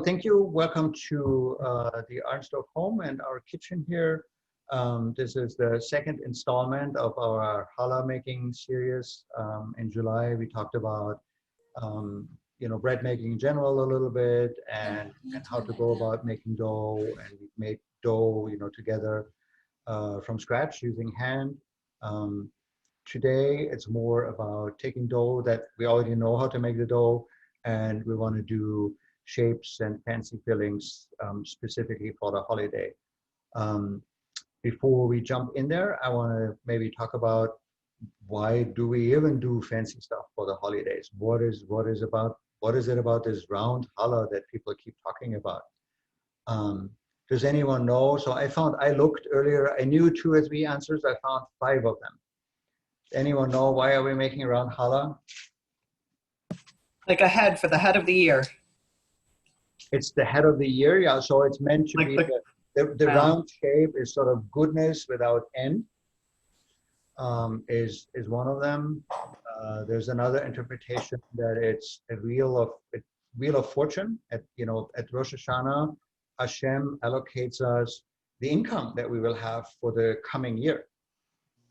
Thank you. Welcome to the Arnstow home and our kitchen here. This is the second installment of our challah making series. In July, we talked about bread making in general a little bit and how to go about making dough. And we've made dough, together from scratch using hand. Today, it's more about taking dough that we already know how to make the dough, and we want to do shapes and fancy fillings specifically for the holiday. Before we jump in there, I want to maybe talk about why do we even do fancy stuff for the holidays? What is it about this round challah that people keep talking about? Does anyone know? So I looked earlier, I knew 2 or 3 answers, I found 5 of them. Anyone know why are we making round challah? Like a head for the head of the year. It's the head of the year, yeah. So it's meant to like be the round shape is sort of goodness without end. Is one of them. There's another interpretation that it's a wheel of fortune. At Rosh Hashanah, Hashem allocates us the income that we will have for the coming year.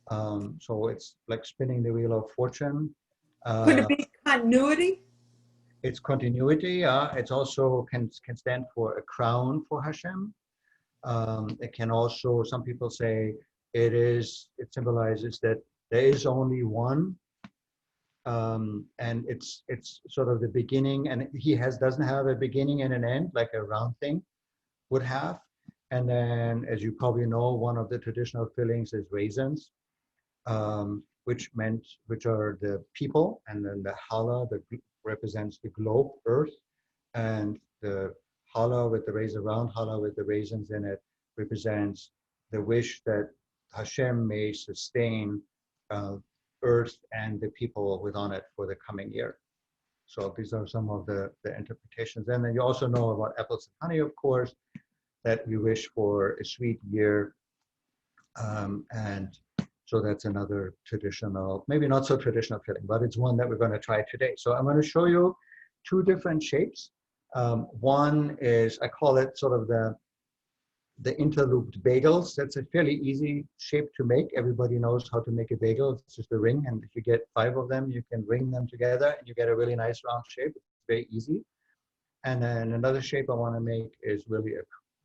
So it's like spinning the wheel of fortune. Could it be continuity? It's continuity. It's also can stand for a crown for Hashem. It can also, some people say it symbolizes that there is only one, and it's sort of the beginning, and he doesn't have a beginning and an end like a round thing would have. And then, as you probably know, one of the traditional fillings is raisins, which are the people, and then the challah that represents the globe, earth, and the challah with the round challah with the raisins in it represents the wish that Hashem may sustain earth and the people within it for the coming year. So these are some of the interpretations. And then you also know about apples and honey, of course, that we wish for a sweet year. And so that's another traditional, maybe not so traditional filling, but it's one that we're going to try today. So I'm going to show you 2 different shapes. One is, I call it sort of the interlooped bagels. That's a fairly easy shape to make. Everybody knows how to make a bagel. It's just a ring, and if you get 5 of them, you can ring them together and you get a really nice round shape. It's very easy. And then another shape I want to make is really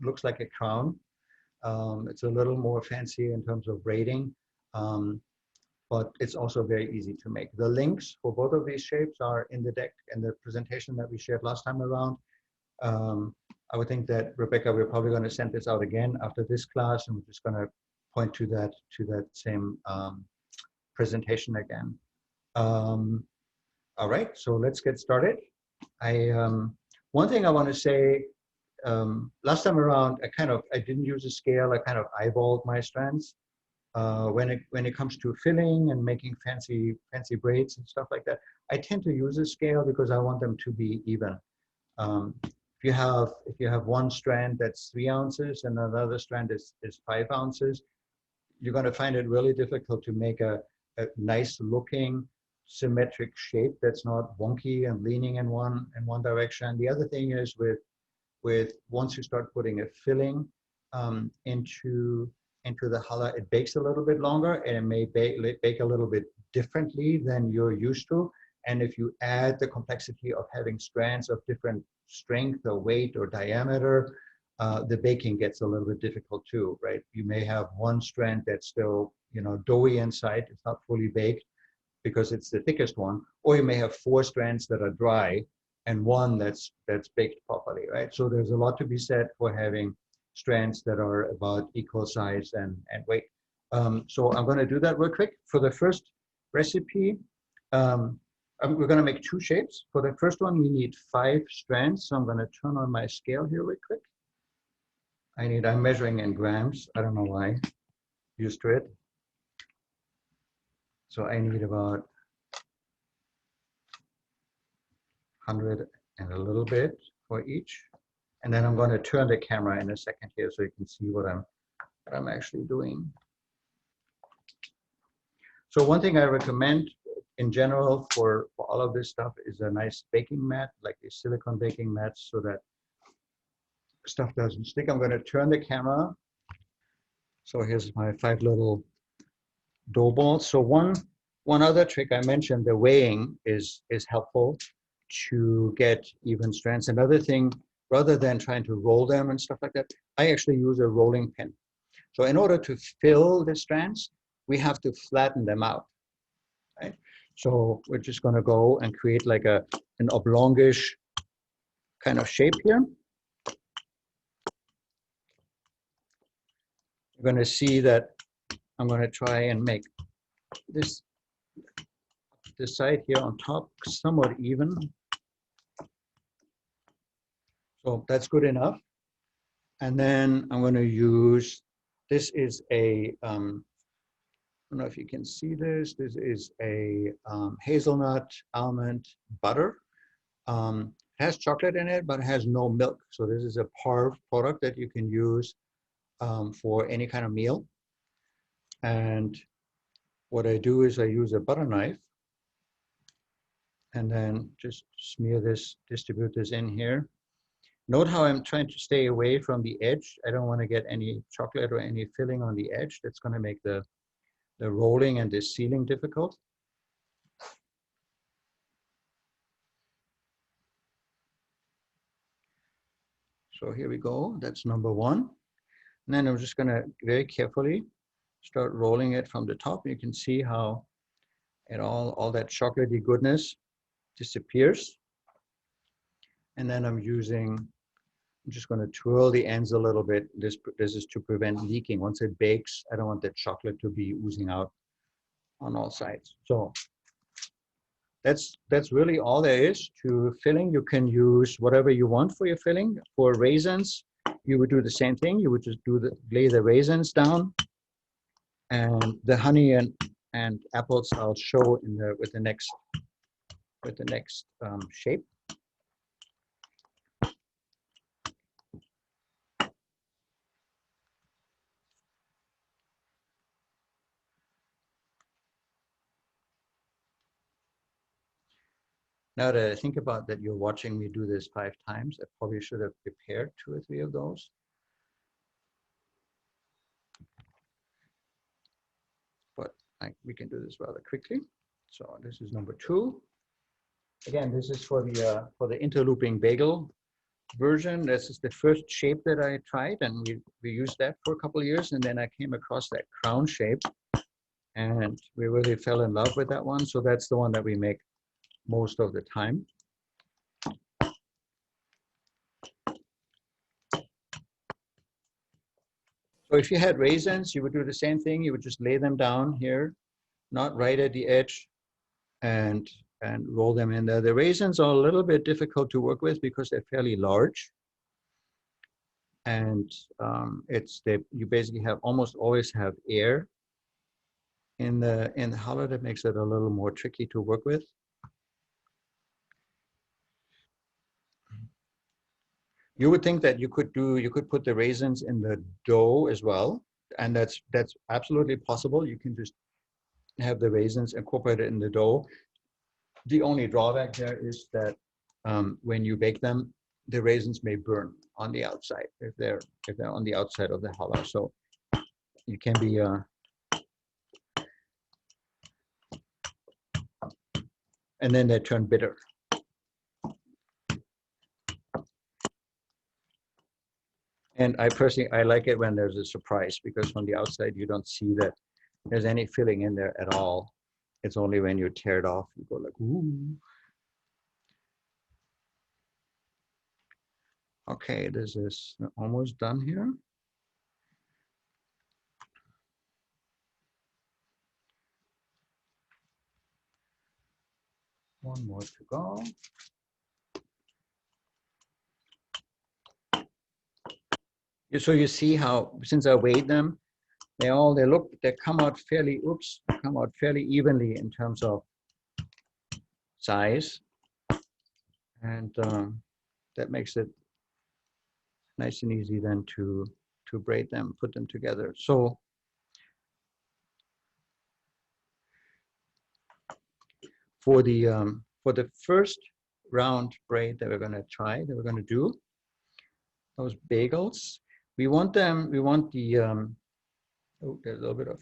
looks like a crown. It's a little more fancy in terms of braiding. But it's also very easy to make. The links for both of these shapes are in the deck and the presentation that we shared last time around. I would think that, Rebecca, we're probably going to send this out again after this class, and we're just going to point to that same presentation again. All right, so let's get started. One thing I want to say, last time around, I didn't use a scale. I kind of eyeballed my strands. When it comes to filling and making fancy braids and stuff like that, I tend to use a scale because I want them to be even. If you have one strand that's 3 ounces and another strand is 5 ounces, you're going to find it really difficult to make a nice looking symmetric shape that's not wonky and leaning in one direction. The other thing is with once you start putting a filling into the challah, it bakes a little bit longer, and it may bake a little bit differently than you're used to. And if you add the complexity of having strands of different strength or weight or diameter, the baking gets a little bit difficult too, right? You may have one strand that's still, doughy inside, it's not fully baked because it's the thickest one, or you may have 4 strands that are dry and one that's baked properly, right? So there's a lot to be said for having strands that are about equal size and weight. So I'm going to do that real quick. For the first recipe, we're going to make 2 shapes. For the first one, we need 5 strands. So I'm going to turn on my scale here real quick. I'm measuring in grams. I don't know why. Used to it. So I need about 100 and a little bit for each. And then I'm going to turn the camera in a second here so you can see what I'm actually doing. So one thing I recommend in general for all of this stuff is a nice baking mat, like a silicone baking mat, so that stuff doesn't stick. I'm going to turn the camera. So here's my 5 little dough balls. So one other trick I mentioned, the weighing is helpful to get even strands. Another thing, rather than trying to roll them and stuff like that, I actually use a rolling pin. So in order to fill the strands, we have to flatten them out, right? So we're just going to go and create like an oblongish kind of shape here. You're going to see that I'm going to try and make this side here on top somewhat even. So that's good enough. And then I'm going to use, this is a, I don't know if you can see this. This is a hazelnut almond butter. It has chocolate in it, but it has no milk. So this is a par product that you can use for any kind of meal. And what I do is I use a butter knife and then just smear this, distribute this in here. Note how I'm trying to stay away from the edge. I don't want to get any chocolate or any filling on the edge. That's going to make the rolling and the sealing difficult. So here we go. That's number 1. And then I'm just going to very carefully start rolling it from the top. You can see how it all that chocolatey goodness disappears. And then I'm just going to twirl the ends a little bit. This is to prevent leaking. Once it bakes, I don't want the chocolate to be oozing out on all sides. So that's really all there is to filling. You can use whatever you want for your filling. For raisins, you would do the same thing. You would just lay the raisins down, and the honey and apples I'll show with the next shape. Now that I think about that, you're watching me do this 5 times, I probably should have prepared 2 or 3 of those. But we can do this rather quickly. So this is number 2. Again, this is for the interlooping bagel version. This is the first shape that I tried, and we used that for a couple of years, and then I came across that crown shape, and we really fell in love with that one. So that's the one that we make most of the time. So if you had raisins, you would do the same thing. You would just lay them down here, not right at the edge, and roll them in there. The raisins are a little bit difficult to work with because they're fairly large. And you basically almost always have air in the challah. That makes it a little more tricky to work with. You would think that you could put the raisins in the dough as well, and that's absolutely possible. You can just have the raisins incorporated in the dough. The only drawback there is that when you bake them, the raisins may burn on the outside if they're on the outside of the challah. So you can be and then they turn bitter. And I like it when there's a surprise, because from the outside you don't see that there's any filling in there at all. It's only when you tear it off you go like, ooh. Okay, this is almost done here. One more to go. So you see how, since I weighed them, they come out fairly evenly in terms of size, and that makes it nice and easy then to braid them, put them together. So for the first round braid that we're going to do, those bagels. We want them, we want the, oh, there's a little bit of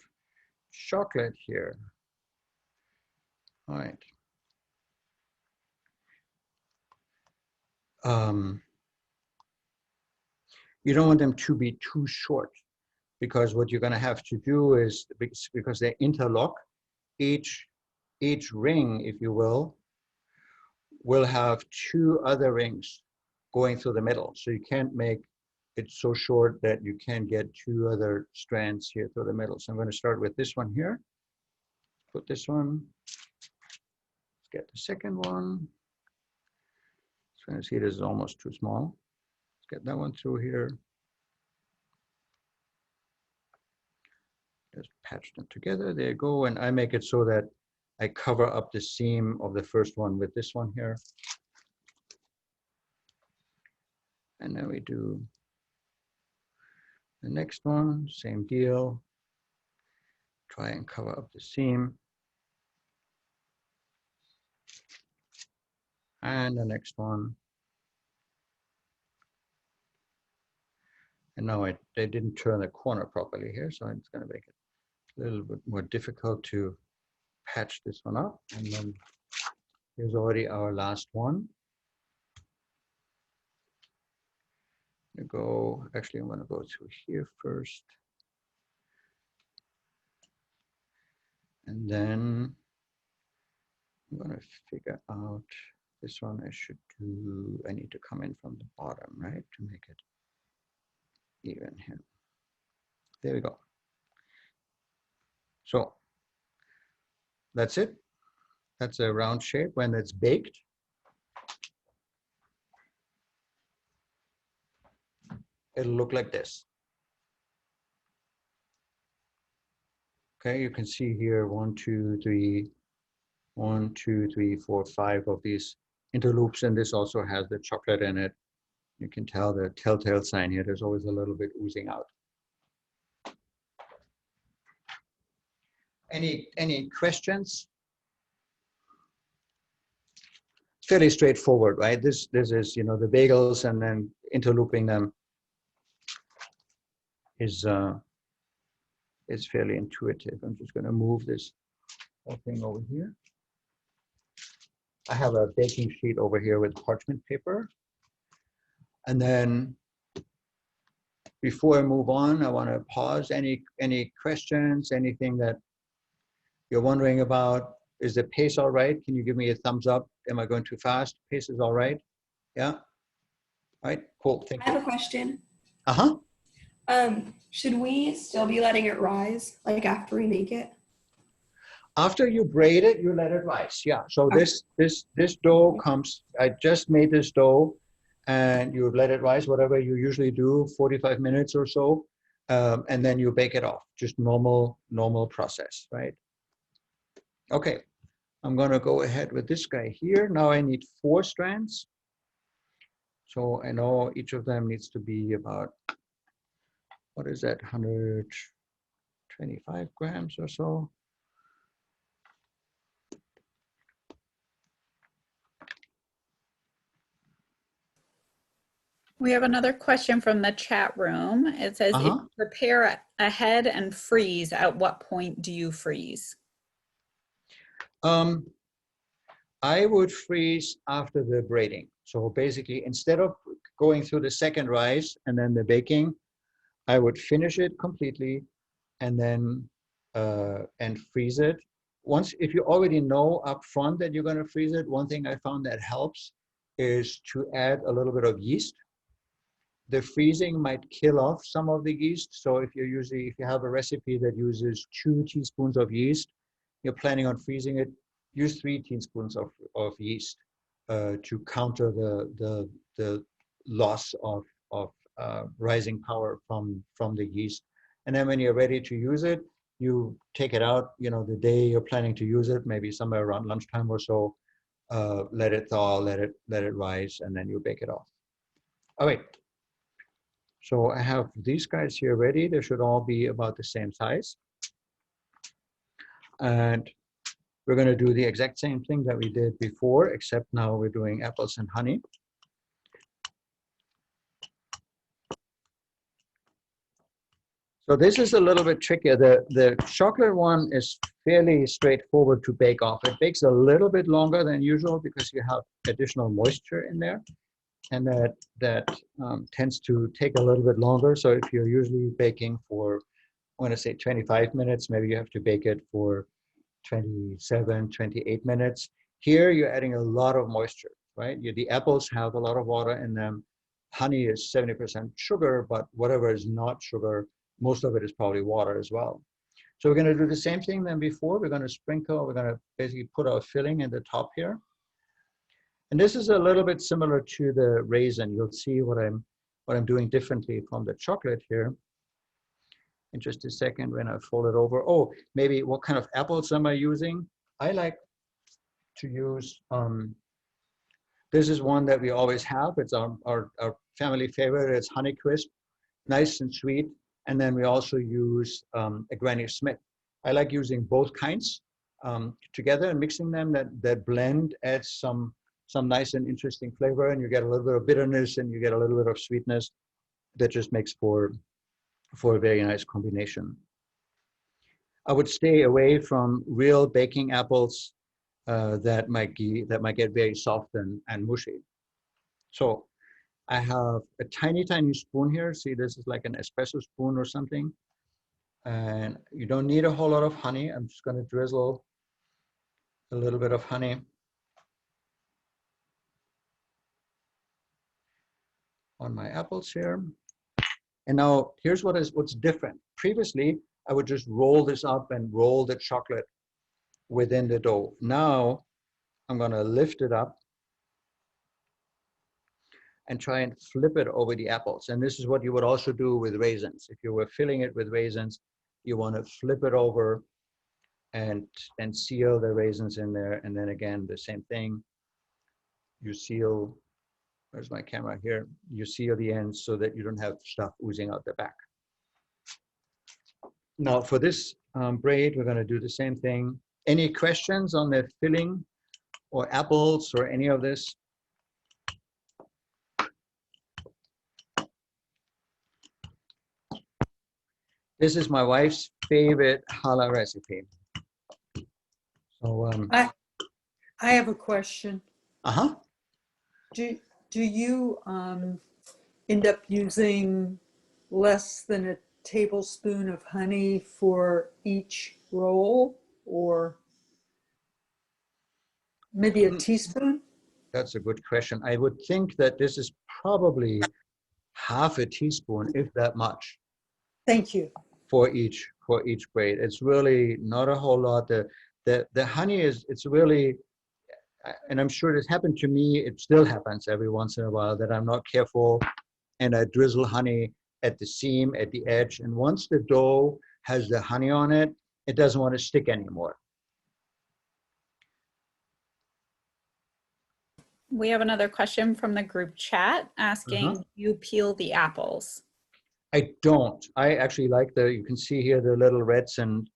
chocolate here. All right. You don't want them to be too short, because what you're going to have to do is, because they interlock, each ring, if you will have two other rings going through the middle. So you can't make it so short that you can't get two other strands here through the middle. So I'm going to start with this one here. Put this one. Let's get the second one. So you see this is almost too small. Let's get that one through here. Just patch them together. There you go. And I make it so that I cover up the seam of the first one with this one here. And then we do the next one, same deal. Try and cover up the seam. And the next one. And now they didn't turn the corner properly here, so it's going to make it a little bit more difficult to patch this one up. And then here's already our last one. Actually, I'm going to go through here first. And then I'm going to figure out this one. I need to come in from the bottom, right? To make it even here. There we go. So that's it. That's a round shape. When it's baked, it'll look like this. Okay, you can see here 1, 2, 3, 1, 2, 3, 4, 5 of these interloops, and this also has the chocolate in it. You can tell the telltale sign here. There's always a little bit oozing out. Any questions? Fairly straightforward, right? This is, you know, the bagels, and then interlooping them is fairly intuitive. I'm just going to move this whole thing over here. I have a baking sheet over here with parchment paper. And then before I move on, I want to pause. Any questions, anything that you're wondering about? Is the pace all right? Can you give me a thumbs up? Am I going too fast? Pace is all right? Yeah? All right, cool, thank you. I have a question. Uh-huh. Should we still be letting it rise, like after we make it? After you braid it, you let it rise. Yeah, so Okay. this dough comes, I just made this dough, and you let it rise, whatever you usually do, 45 minutes or so, and then you bake it off. Just normal process, right? Okay, I'm gonna go ahead with this guy here. Now I need 4 strands. So I know each of them needs to be about, what is that, 125 grams or so. We have another question from the chat room. It says, if you prepare ahead and freeze, at what point do you freeze? I would freeze after the braiding. So basically, instead of going through the second rise and then the baking, I would finish it completely and then and freeze it. Once, if you already know up front that you're going to freeze it, one thing I found that helps is to add a little bit of yeast. The freezing might kill off some of the yeast. So if you have a recipe that uses 2 teaspoons of yeast, you're planning on freezing it, use 3 teaspoons of yeast to counter the loss of rising power from the yeast. And then when you're ready to use it, you take it out, you know, the day you're planning to use it, maybe somewhere around lunchtime or so, let it thaw, let it rise, and then you bake it off. All right. So I have these guys here ready. They should all be about the same size. And we're going to do the exact same thing that we did before, except now we're doing apples and honey. So this is a little bit trickier. The chocolate one is fairly straightforward to bake off. It bakes a little bit longer than usual because you have additional moisture in there, and that tends to take a little bit longer. So if you're usually baking for, I want to say 25 minutes, maybe you have to bake it for 27, 28 minutes. Here you're adding a lot of moisture, right? The apples have a lot of water in them. Honey is 70% sugar, but whatever is not sugar, most of it is probably water as well. So we're going to do the same thing than before. We're going to sprinkle, we're going to basically put our filling in the top here. And this is a little bit similar to the raisin. You'll see what I'm doing differently from the chocolate here in just a second when I fold it over. Oh, maybe what kind of apples am I using? I like to use, this is one that we always have. It's our family favorite. It's Honeycrisp, nice and sweet. And then we also use a Granny Smith. I like using both kinds together and mixing them. That blend adds some nice and interesting flavor, and you get a little bit of bitterness and you get a little bit of sweetness that just makes for a very nice combination. I would stay away from real baking apples that might get very soft and mushy. So I have a tiny, tiny spoon here. See, this is like an espresso spoon or something. And you don't need a whole lot of honey. I'm just going to drizzle a little bit of honey on my apples here. And now here's what's different. Previously, I would just roll this up and roll the chocolate within the dough. Now I'm going to lift it up and try and flip it over the apples. And this is what you would also do with raisins. If you were filling it with raisins, you want to flip it over and seal the raisins in there. And then again, the same thing. You seal, where's my camera here? You seal the ends so that you don't have stuff oozing out the back. Now for this braid, we're going to do the same thing. Any questions on the filling or apples or any of this? This is my wife's favorite challah recipe. So I have a question. uh-huh. Do you end up using less than a tablespoon of honey for each roll, or maybe a teaspoon? That's a good question. I would think that this is probably half a teaspoon, if that much. Thank you. For each braid. It's really not a whole lot. The honey it's really, and I'm sure this happened to me, it still happens every once in a while that I'm not careful and I drizzle honey at the seam, at the edge. And once the dough has the honey on it, it doesn't want to stick anymore. We have another question from the group chat asking, do you peel the apples? I don't. I actually like you can see here the little reds, and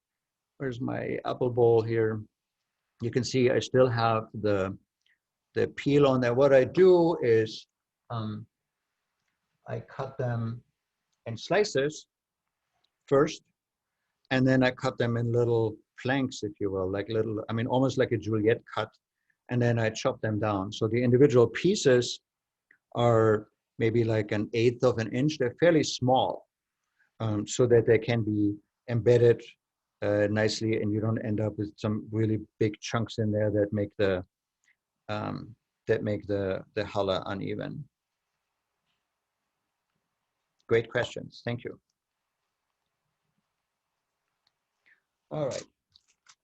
where's my apple bowl here? You can see I still have the peel on there. What I do is I cut them in slices first, and then I cut them in little planks, if you will, like little, I mean, almost like a Juliet cut, and then I chop them down. So the individual pieces are maybe like 1/8 of an inch. They're fairly small, so that they can be embedded nicely, and you don't end up with some really big chunks in there that make the challah uneven. Great questions. Thank you. All right,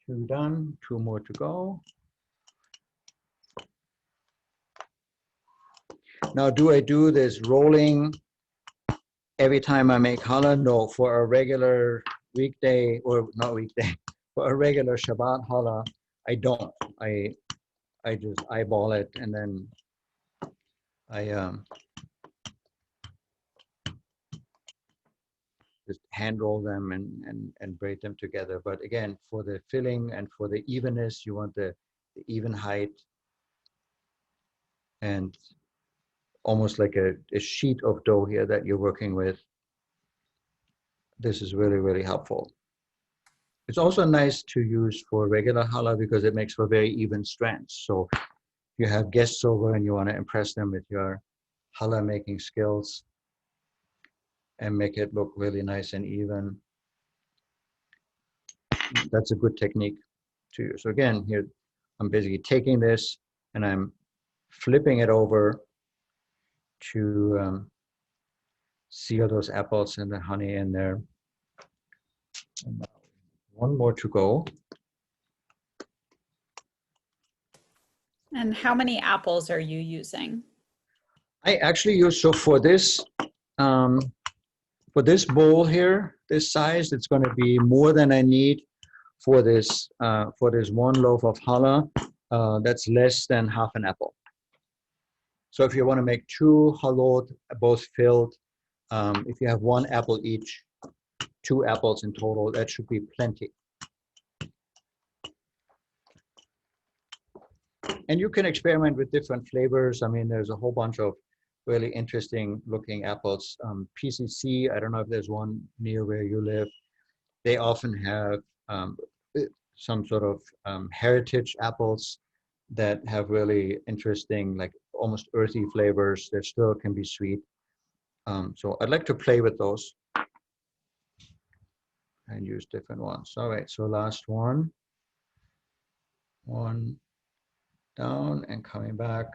2 done, 2 more to go. Now, do I do this rolling every time I make challah? No, for a regular weekday, or not weekday, for a regular Shabbat challah, I don't. I just eyeball it, and then I just hand roll them and braid them together. But again, for the filling and for the evenness, you want the even height, and almost like a sheet of dough here that you're working with. this is really, really helpful. It's also nice to use for regular challah because it makes for very even strands. So if you have guests over and you want to impress them with your challah making skills and make it look really nice and even, that's a good technique to use. So again, here I'm basically taking this and I'm flipping it over to seal those apples and the honey in there. And one more to go. And how many apples are you using? I actually use, so for this bowl here, this size, it's going to be more than I need for this one loaf of challah. That's less than half an apple. So if you want to make 2 chalot, both filled, if you have 1 apple each, 2 apples in total, that should be plenty. And you can experiment with different flavors. I mean, there's a whole bunch of really interesting looking apples. PCC, I don't know if there's one near where you live. They often have some sort of heritage apples that have really interesting, like almost earthy flavors that still can be sweet. So I'd like to play with those and use different ones. All right, so last one. One down and coming back.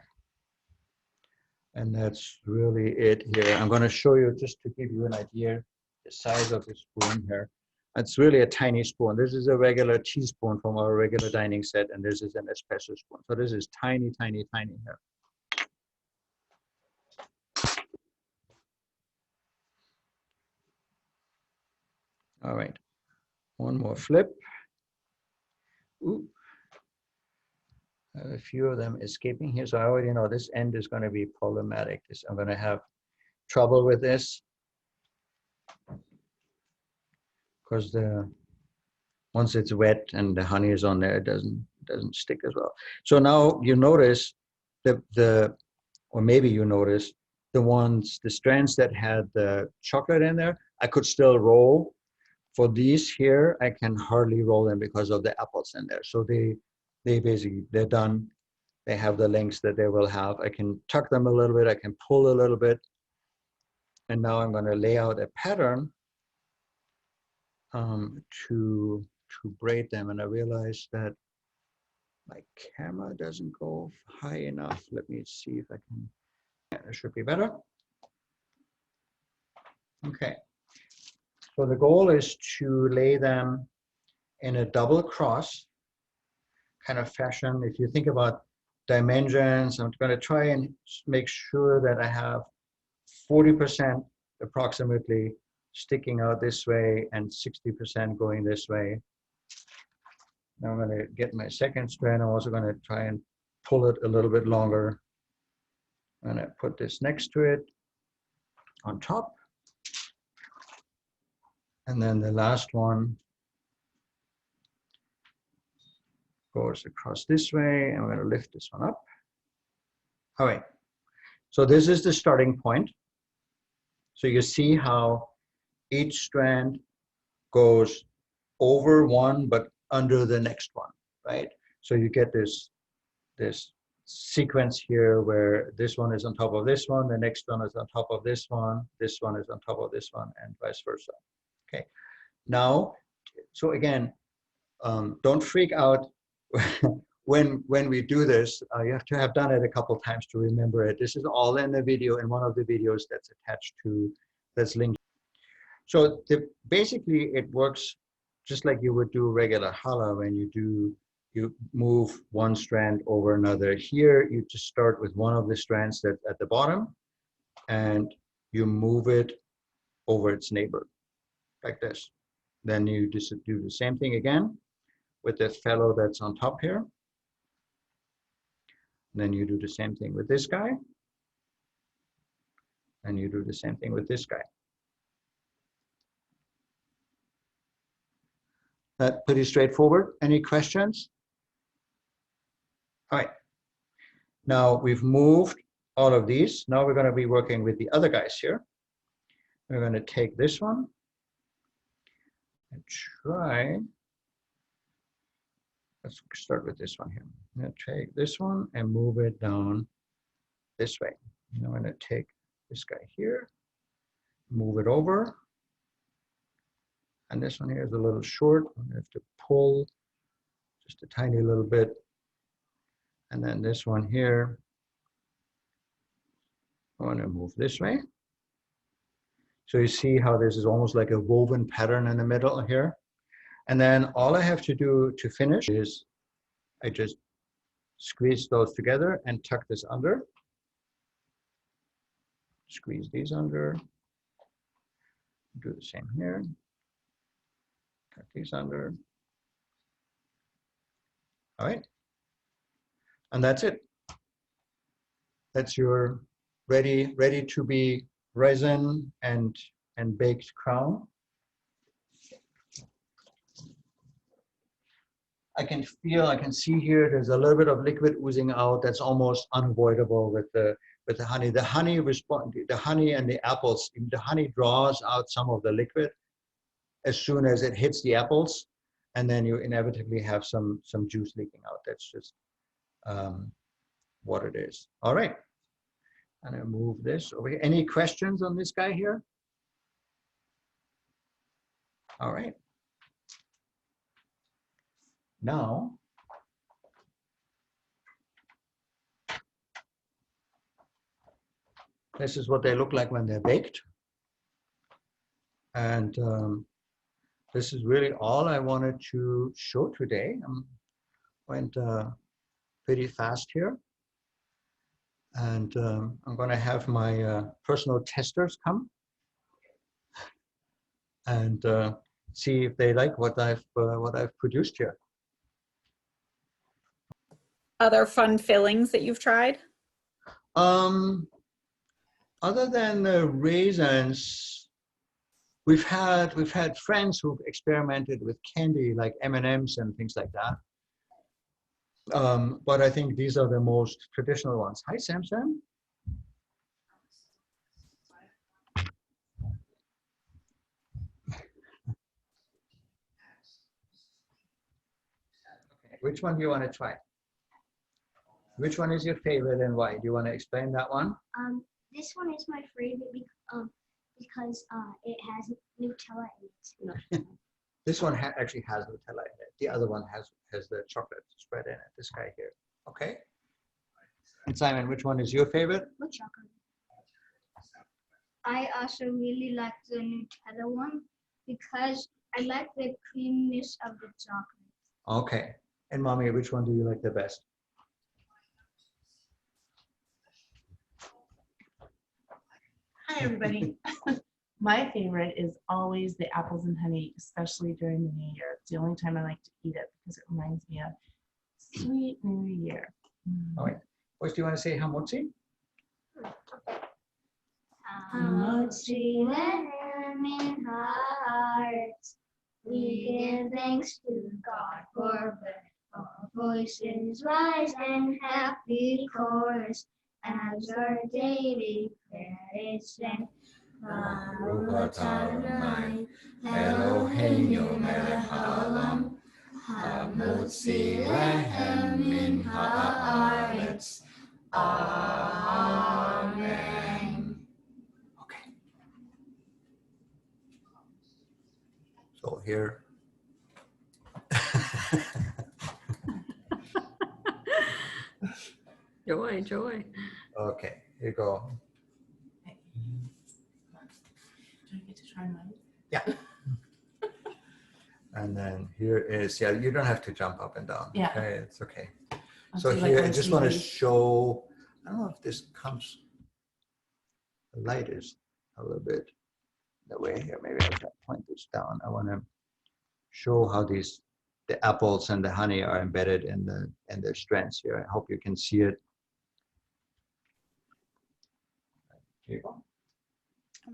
And that's really it here. I'm going to show you, just to give you an idea, the size of the spoon here. It's really a tiny spoon. This is a regular teaspoon from our regular dining set, and this is an espresso spoon. So this is tiny, tiny, tiny here. All right, one more flip. Ooh. A few of them escaping here, so I already know this end is going to be problematic. I'm going to have trouble with this because once it's wet and the honey is on there, it doesn't stick as well. So now you notice or maybe you notice the strands that had the chocolate in there, I could still roll. For these here, I can hardly roll them because of the apples in there. So they're done. They have the lengths that they will have. I can tuck them a little bit. I can pull a little bit. And now I'm going to lay out a pattern to braid them. And I realize that my camera doesn't go high enough. Let me see if I can. Yeah, that should be better. Okay. So the goal is to lay them in a double cross kind of fashion. If you think about dimensions, I'm going to try and make sure that I have 40% approximately sticking out this way and 60% going this way. Now I'm going to get my second strand. I'm also going to try and pull it a little bit longer. I'm going to put this next to it on top. And then the last one goes across this way, and we're going to lift this one up. All right, so this is the starting point. So you see how each strand goes over one, but under the next one, right? So you get this sequence here where this one is on top of this one, the next one is on top of this one is on top of this one, and vice versa. Okay, now, so again, don't freak out when we do this. You have to have done it a couple times to remember it. This is all in the video, in one of the videos that's attached to, that's linked. So basically it works just like you would do regular challah when you move one strand over another. Here, you just start with one of the strands that's at the bottom and you move it over its neighbor like this. Then you just do the same thing again with the fellow that's on top here. And then you do the same thing with this guy. And you do the same thing with this guy. That's pretty straightforward. Any questions? All right. Now we've moved all of these. Now we're going to be working with the other guys here. We're going to take this one and try. Let's start with this one here. I'm going to take this one and move it down this way. And I'm going to take this guy here, move it over. And this one here is a little short. I'm going to have to pull just a tiny little bit. And then this one here, I want to move this way. So you see how this is almost like a woven pattern in the middle here. And then all I have to do to finish is I just squeeze those together and tuck this under. Squeeze these under. Do the same here. Tuck these under. All right. And that's it. That's your ready to be resin and baked crown. I can see here there's a little bit of liquid oozing out. That's almost unavoidable with the honey. The honey and the apples, the honey draws out some of the liquid as soon as it hits the apples, and then you inevitably have some juice leaking out. That's just what it is. All right. I'm gonna move this over here. Any questions on this guy here? All right. Now, this is what they look like when they're baked. And this is really all I wanted to show today. Went pretty fast here. And I'm going to have my personal testers come and see if they like what I've produced here. Other fun fillings that you've tried? Other than the raisins, we've had friends who've experimented with candy like M&Ms and things like that. But I think these are the most traditional ones. Hi, Samson. Okay, which one do you want to try? Which one is your favorite and why? Do you want to explain that one? This one is my favorite because it has Nutella in it. This one actually has Nutella in it. The other one has the chocolate spread in it. This guy here. Okay. And Simon, which one is your favorite? What chocolate? I also really like the Nutella one because I like the creaminess of the chocolate. Okay. And Mommy, which one do you like the best? Hi, everybody. My favorite is always the apples and honey, especially during the New Year. It's the only time I like to eat it because it reminds me of sweet New Year. All right. Boys, do you want to say hamotzi? Hamotzi lehem in hearts. We give thanks to God for bread. All voices rise and happy chorus as our daily prayer is sent. Baruch Adonai, Eloheinu melech haolam, hamotzi lehem min haaretz. Amen. Okay. So here. Joy, joy. Okay, here you go. Do I get to try mine? Yeah. And then here is, yeah, you don't have to jump up and down. Yeah. Okay, it's okay. I'll So do like here, I one just want to sweetie. show, I don't know if this comes, the light is a little bit the way here. Maybe I can point this down. I want to show how the apples and the honey are embedded in the strands here. I hope you can see it. Here you go.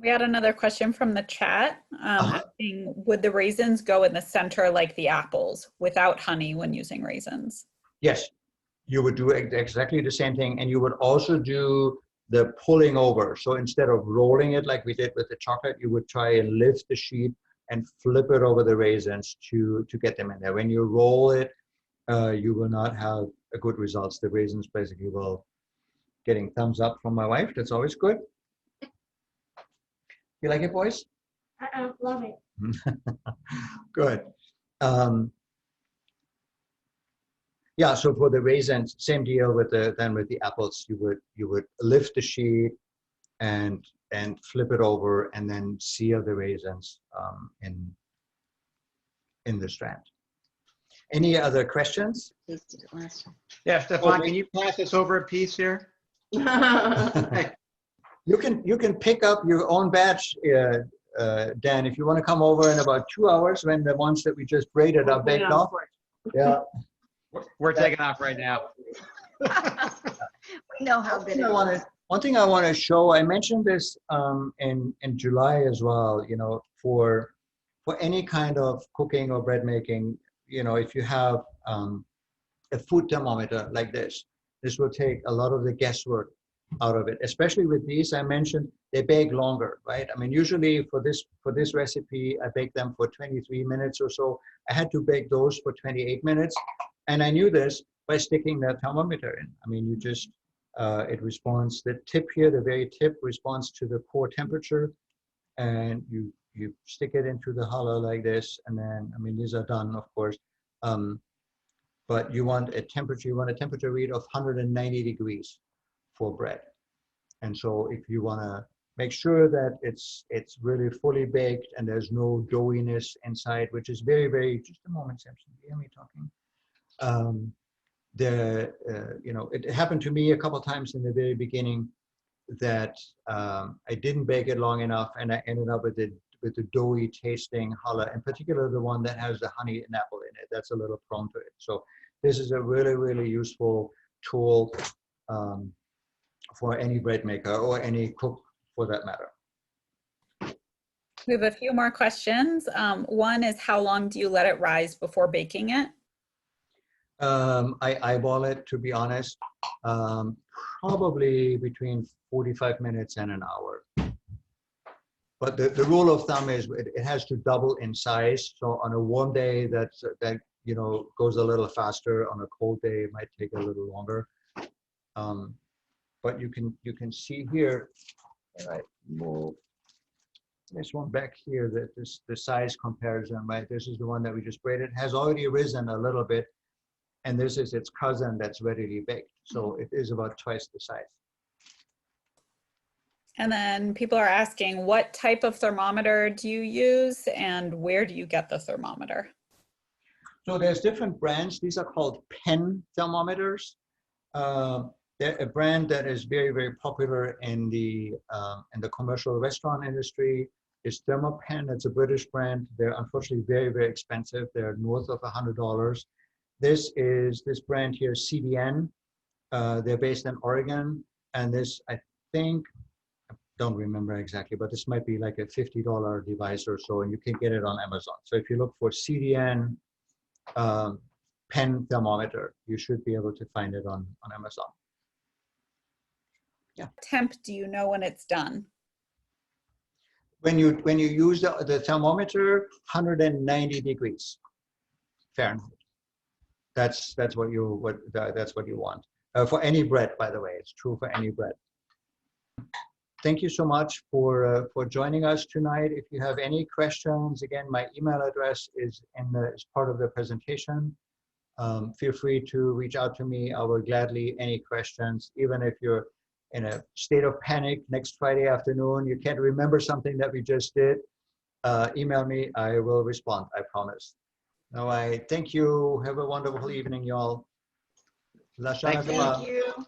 We had another question from the chat asking, would the raisins go in the center like the apples without honey when using raisins? Yes, you would do exactly the same thing, and you would also do the pulling over. So instead of rolling it like we did with the chocolate, you would try and lift the sheet and flip it over the raisins to get them in there. When you roll it, you will not have a good results. The raisins basically will getting thumbs up from my wife. That's always good. You like it, boys? I love it. Good. Yeah, so for the raisins, same deal with the apples. You would lift the sheet and flip it over and then seal the raisins in the strand. Any other questions? Yeah, Stefan, can you pass us over a piece here? You can pick up your own batch, Dan, if you want to come over in about 2 hours when the ones that we just braided are baked off. Yeah. We're taking off right now. We know how good it is. One thing I want to show, I mentioned this in July as well, you know, for any kind of cooking or bread making, you know, if you have a food thermometer like this will take a lot of the guesswork out of it, especially with these. I mentioned they bake longer, right? I mean, usually for this recipe, I bake them for 23 minutes or so. I had to bake those for 28 minutes. And I knew this by sticking that thermometer in. I mean, you just, it responds, the tip here, the very tip responds to the core temperature, and you stick it into the challah like this, and then, I mean, these are done, of course, but you want a temperature read of 190 degrees for bread. And so if you want to make sure that it's really fully baked and there's no doughiness inside, which is very, very, just a moment, Samson, do you hear me talking? You know, it happened to me a couple of times in the very beginning that I didn't bake it long enough, and I ended up with the doughy tasting challah, in particular the one that has the honey and apple in it. That's a little prone to it. So this is a really, really useful tool for any bread maker or any cook for that matter. We have a few more questions. One is, how long do you let it rise before baking it? I eyeball it, to be honest, probably between 45 minutes and an hour. But the rule of thumb is it has to double in size. So on a warm day, that you know, goes a little faster. On a cold day, it might take a little longer. But you can see here, and I move this one back here, that the size comparison, right? This is the one that we just braided, has already risen a little bit. And this is its cousin that's readily baked. So it is about twice the size. And then people are asking, what type of thermometer do you use and where do you get the thermometer? So there's different brands. These are called pen thermometers. They're a brand that is very, very popular in the commercial restaurant industry is Thermopen. It's a British brand. They're unfortunately very, very expensive. They're north of $100. This brand here, CDN. They're based in Oregon. And this, I think, I don't remember exactly, but this might be like a $50 device or so, and you can get it on Amazon. So if you look for CDN pen thermometer, you should be able to find it on Amazon. Yeah. Temp, do you know when it's done? When you use the thermometer, 190 degrees Fahrenheit. That's what you want for any bread. By the way, it's true for any bread. Thank you so much for joining us tonight. If you have any questions, again, my email address is is part of the presentation. Feel free to reach out to me. I will gladly any questions, even if you're in a state of panic next Friday afternoon, you can't remember something that we just did, email me. I will respond, I promise. All right, thank you. Have a wonderful evening, y'all. Thank Thank you.